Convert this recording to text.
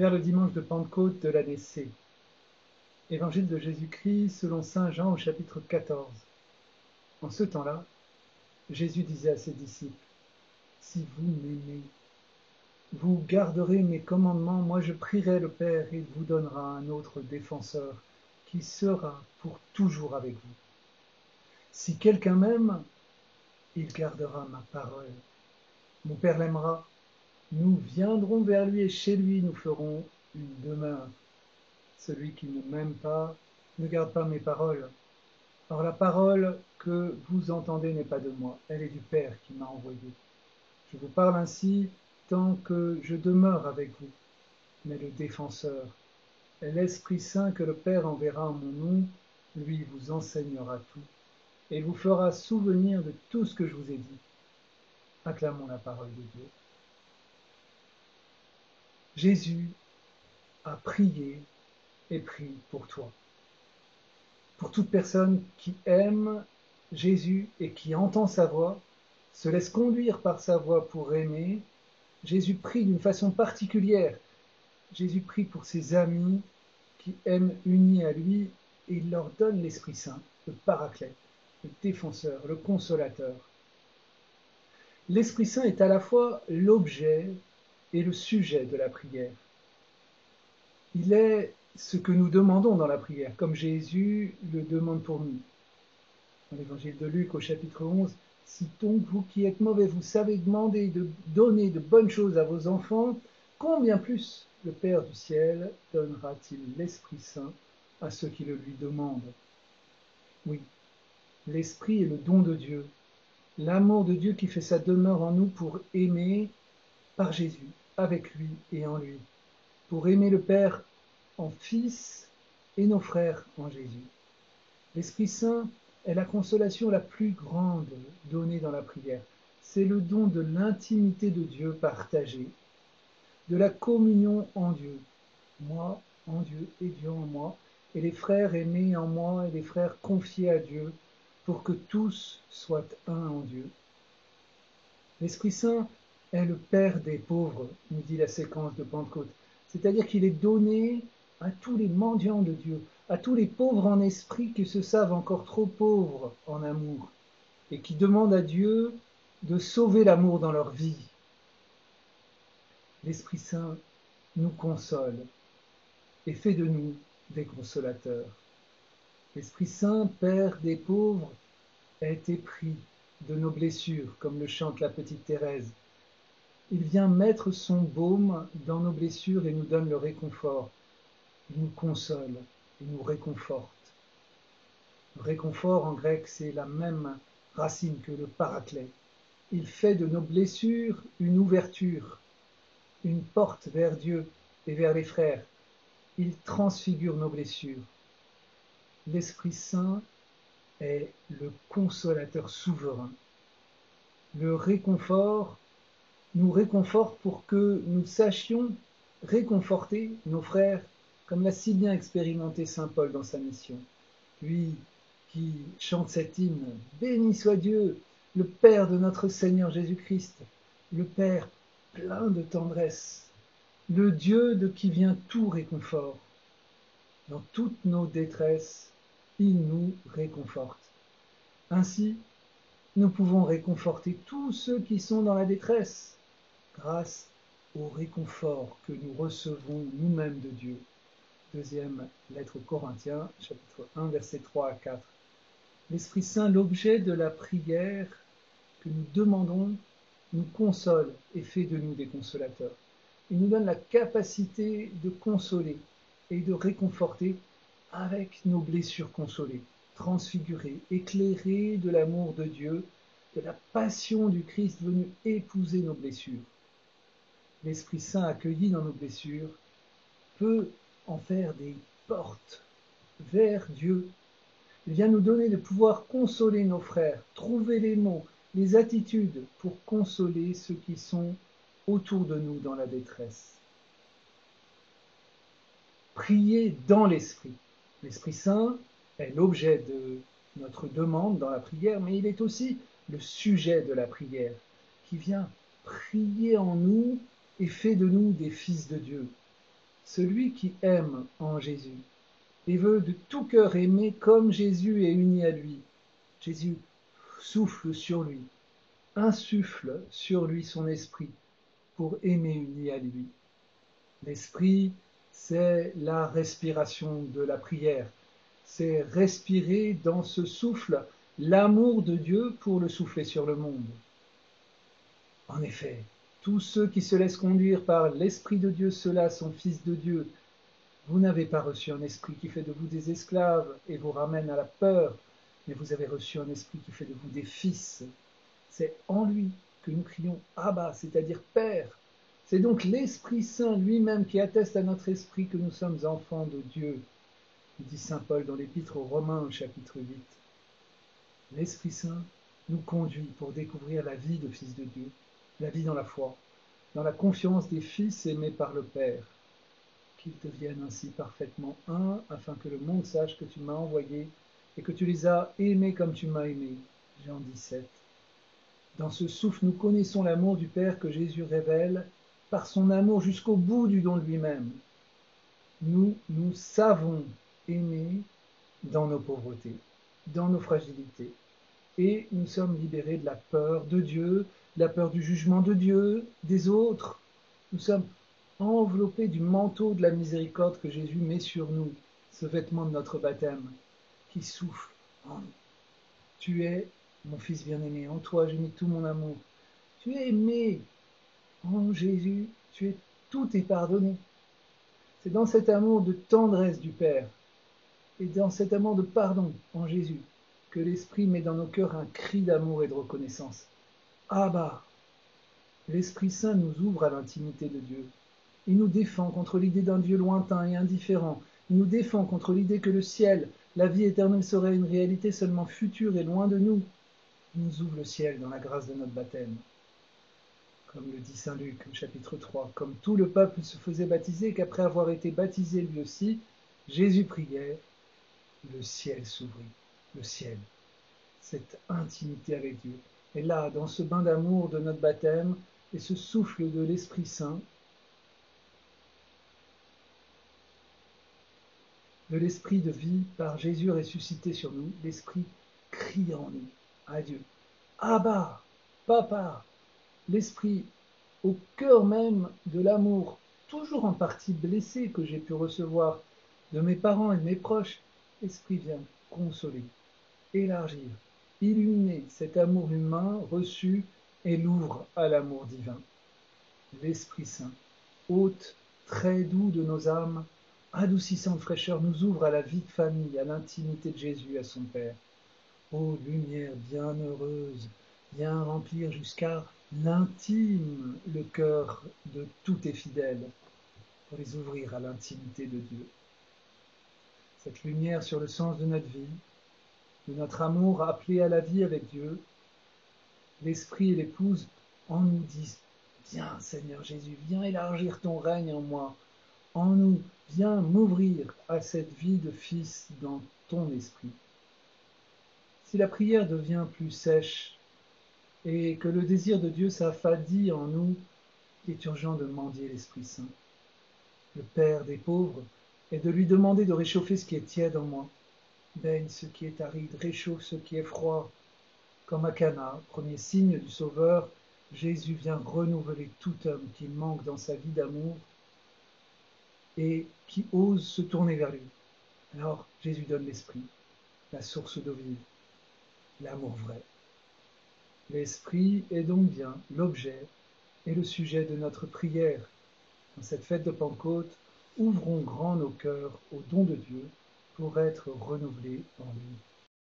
Vers le dimanche de Pentecôte de l'année C. Évangile de Jésus-Christ selon saint Jean au chapitre 14. En ce temps-là, Jésus disait à ses disciples, « Si vous m'aimez, vous garderez mes commandements, moi je prierai le Père et il vous donnera un autre défenseur qui sera pour toujours avec vous. Si quelqu'un m'aime, il gardera ma parole. Mon Père l'aimera. Nous viendrons vers lui et chez lui nous ferons une demeure. Celui qui ne m'aime pas ne garde pas mes paroles. Or la parole que vous entendez n'est pas de moi, elle est du Père qui m'a envoyé. Je vous parle ainsi tant que je demeure avec vous. Mais le défenseur, l'Esprit Saint que le Père enverra en mon nom, lui vous enseignera tout et vous fera souvenir de tout ce que je vous ai dit. Acclamons la parole de Dieu. Jésus a prié et prie pour toi. Pour toute personne qui aime Jésus et qui entend sa voix, se laisse conduire par sa voix pour aimer, Jésus prie d'une façon particulière. Jésus prie pour ses amis qui aiment unis à lui et il leur donne l'Esprit Saint, le Paraclet, le défenseur, le consolateur. L'Esprit Saint est à la fois l'objet et le sujet de la prière. Il est ce que nous demandons dans la prière, comme Jésus le demande pour nous. Dans l'évangile de Luc au chapitre 11, « Si donc vous qui êtes mauvais, vous savez demander de donner de bonnes choses à vos enfants, combien plus le Père du ciel donnera-t-il l'Esprit Saint à ceux qui le lui demandent ?» Oui, l'Esprit est le don de Dieu, l'amour de Dieu qui fait sa demeure en nous pour aimer par Jésus, avec lui et en lui, pour aimer le Père en Fils et nos frères en Jésus. L'Esprit Saint est la consolation la plus grande donnée dans la prière. C'est le don de l'intimité de Dieu partagée, de la communion en Dieu, moi en Dieu et Dieu en moi, et les frères aimés en moi et les frères confiés à Dieu, pour que tous soient un en Dieu. L'Esprit Saint est le Père des pauvres, nous dit la séquence de Pentecôte, c'est-à-dire qu'il est donné à tous les mendiants de Dieu, à tous les pauvres en esprit qui se savent encore trop pauvres en amour et qui demandent à Dieu de sauver l'amour dans leur vie. L'Esprit Saint nous console et fait de nous des consolateurs. L'Esprit Saint, Père des pauvres, est épris de nos blessures, comme le chante la petite Thérèse. Il vient mettre son baume dans nos blessures et nous donne le réconfort. Il nous console et nous réconforte. Le réconfort en grec, c'est la même racine que le paraclet. Il fait de nos blessures une ouverture, une porte vers Dieu et vers les frères. Il transfigure nos blessures. L'Esprit Saint est le consolateur souverain. Le réconfort nous réconforte pour que nous sachions réconforter nos frères, comme l'a si bien expérimenté saint Paul dans sa mission. Lui qui chante cet hymne, « Béni soit Dieu, le Père de notre Seigneur Jésus-Christ, le Père plein de tendresse, le Dieu de qui vient tout réconfort. Dans toutes nos détresses, il nous réconforte. Ainsi, nous pouvons réconforter tous ceux qui sont dans la détresse, grâce au réconfort que nous recevons nous-mêmes de Dieu. » Deuxième lettre aux Corinthiens, chapitre 1, versets 3 à 4. L'Esprit Saint, l'objet de la prière que nous demandons, nous console et fait de nous des consolateurs. Il nous donne la capacité de consoler et de réconforter avec nos blessures consolées, transfigurées, éclairées de l'amour de Dieu, de la passion du Christ venu épouser nos blessures. L'Esprit Saint accueilli dans nos blessures peut en faire des portes vers Dieu. Il vient nous donner de pouvoir consoler nos frères, trouver les mots, les attitudes pour consoler ceux qui sont autour de nous dans la détresse. Prier dans l'Esprit. L'Esprit Saint est l'objet de notre demande dans la prière, mais il est aussi le sujet de la prière, qui vient prier en nous et fait de nous des fils de Dieu. celui qui aime en Jésus et veut de tout cœur aimer comme Jésus est uni à lui. Jésus souffle sur lui, insuffle sur lui son esprit pour aimer uni à lui. L'esprit, c'est la respiration de la prière. C'est respirer dans ce souffle l'amour de Dieu pour le souffler sur le monde. En effet, tous ceux qui se laissent conduire par l'Esprit de Dieu, ceux-là sont fils de Dieu. Vous n'avez pas reçu un esprit qui fait de vous des esclaves et vous ramène à la peur, mais vous avez reçu un esprit qui fait de vous des fils. C'est en lui que nous crions Abba, c'est-à-dire Père. C'est donc l'Esprit Saint lui-même qui atteste à notre esprit que nous sommes enfants de Dieu, dit saint Paul dans l'Épître aux Romains au chapitre 8. L'Esprit Saint nous conduit pour découvrir la vie de fils de Dieu, la vie dans la foi, dans la confiance des fils aimés par le Père, qu'ils deviennent ainsi parfaitement un, afin que le monde sache que tu m'as envoyé et que tu les as aimés comme tu m'as aimé. Jean 17. Dans ce souffle, nous connaissons l'amour du Père que Jésus révèle par son amour jusqu'au bout du don de lui-même. Nous savons aimer dans nos pauvretés, dans nos fragilités. Et nous sommes libérés de la peur de Dieu, de la peur du jugement de Dieu, des autres. Nous sommes enveloppés du manteau de la miséricorde que Jésus met sur nous, ce vêtement de notre baptême, qui souffle en nous. Tu es mon fils bien-aimé, en toi j'ai mis tout mon amour. Tu es aimé en Jésus, tout est pardonné. C'est dans cet amour de tendresse du Père et dans cet amour de pardon en Jésus que l'Esprit met dans nos cœurs un cri d'amour et de reconnaissance. Abba, l'Esprit Saint nous ouvre à l'intimité de Dieu. Il nous défend contre l'idée d'un Dieu lointain et indifférent. Il nous défend contre l'idée que le ciel, la vie éternelle serait une réalité seulement future et loin de nous. Il nous ouvre le ciel dans la grâce de notre baptême. Comme le dit saint Luc au chapitre 3, comme tout le peuple se faisait baptiser et qu'après avoir été baptisé lui aussi, Jésus priait, le ciel s'ouvrit, le ciel, cette intimité avec Dieu. Et là, dans ce bain d'amour de notre baptême et ce souffle de l'Esprit Saint, de l'Esprit de vie par Jésus ressuscité sur nous, l'Esprit crie en nous à Dieu. Abba, Papa, l'Esprit au cœur même de l'amour, toujours en partie blessé que j'ai pu recevoir de mes parents et de mes proches, l'Esprit vient consoler, élargir, illuminer cet amour humain reçu et l'ouvre à l'amour divin. L'Esprit Saint, hôte très doux de nos âmes, adoucissant de fraîcheur, nous ouvre à la vie de famille, à l'intimité de Jésus, à son Père. Ô lumière bienheureuse, viens remplir jusqu'à l'intime le cœur de tous tes fidèles, pour les ouvrir à l'intimité de Dieu. Cette lumière sur le sens de notre vie, de notre amour appelé à la vie avec Dieu, l'Esprit et l'Épouse en nous disent « Viens Seigneur Jésus, viens élargir ton règne en moi, en nous, viens m'ouvrir à cette vie de fils dans ton esprit. » Si la prière devient plus sèche et que le désir de Dieu s'affadit en nous, il est urgent de mendier l'Esprit Saint. Le Père des pauvres est de lui demander de réchauffer ce qui est tiède en moi. Baigne ce qui est aride, réchauffe ce qui est froid. Comme à Cana, premier signe du Sauveur, Jésus vient renouveler tout homme qui manque dans sa vie d'amour et qui ose se tourner vers lui. Alors Jésus donne l'Esprit, la source d'eau vive, l'amour vrai. L'Esprit est donc bien l'objet et le sujet de notre prière. Dans cette fête de Pentecôte, ouvrons grand nos cœurs au don de Dieu pour être renouvelés en lui.